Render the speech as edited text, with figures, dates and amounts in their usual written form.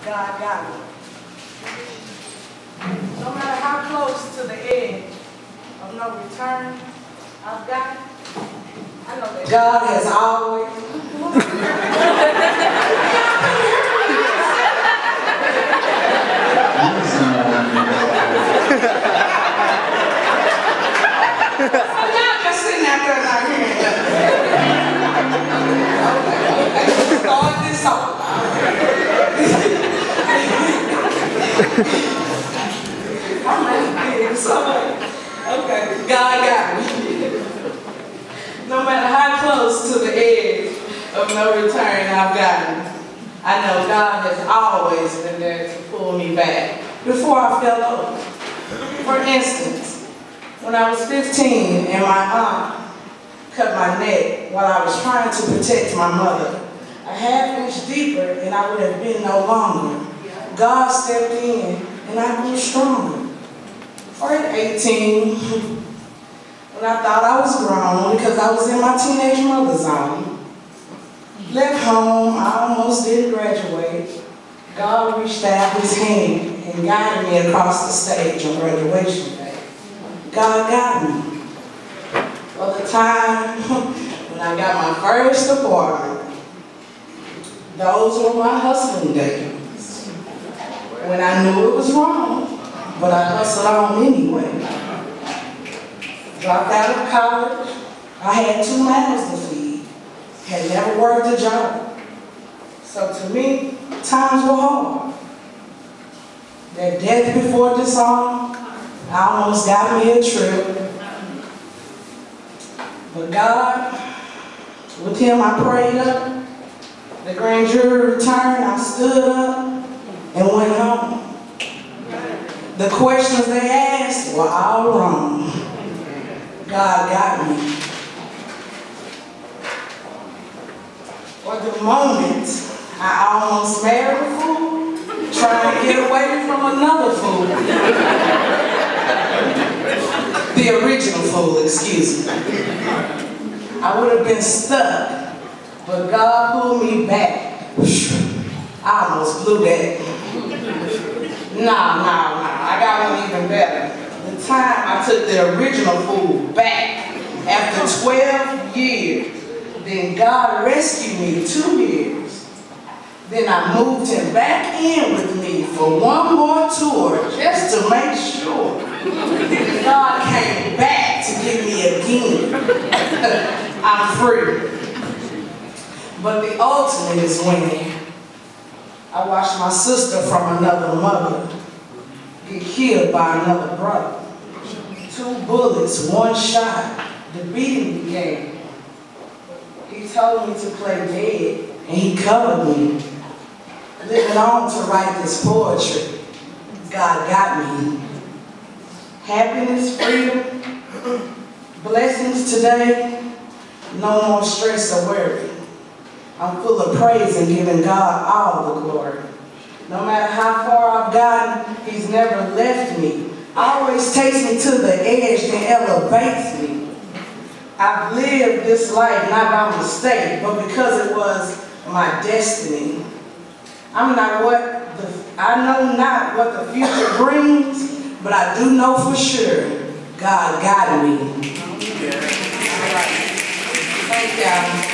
God got me. No matter how close to the edge of no return I've got, I know that God has always. Y'all just sitting out there not hearing okay. Start this off. Okay, God got me. No matter how close to the edge of no return I've gotten, I know God has always been there to pull me back before I fell over. For instance, when I was 15 and my aunt cut my neck while I was trying to protect my mother, a half-inch deeper and I would have been no longer. God stepped in and I grew stronger. Or at 18, when I thought I was grown because I was in my teenage mother zone. Left home, I almost didn't graduate. God reached out his hand and guided me across the stage on graduation day. God got me. For the time when I got my first apartment, those were my hustling days. When I knew it was wrong, but I hustled on anyway. Dropped out of college, I had 2 mouths to feed, had never worked a job. So to me, times were hard. That death before dishonor, I almost got me a trip. But God, with him I prayed up. The grand jury returned, I stood up and went home. The questions they asked were all wrong. God got me. For the moment, I almost married a fool, trying to get away from another fool. The original fool, excuse me. I would have been stuck, but God pulled me back. I almost blew that. No, I got one even better. The time I took the original fool back after 12 years, then God rescued me 2 years. Then I moved him back in with me for one more tour just to make sure. And God came back to get me again. I'm free. But the ultimate is when I watched my sister from another mother get killed by another brother. 2 bullets, 1 shot, the beating began. He told me to play dead, and he covered me. Living on to write this poetry. God got me. Happiness, freedom, blessings today, no more stress or worry. I'm full of praise and giving God all the glory. No matter how far I've gotten, he's never left me. Always takes me to the edge and elevates me. I've lived this life not by mistake, but because it was my destiny. I know not what the future brings, but I do know for sure God got me. All right. Thank y'all.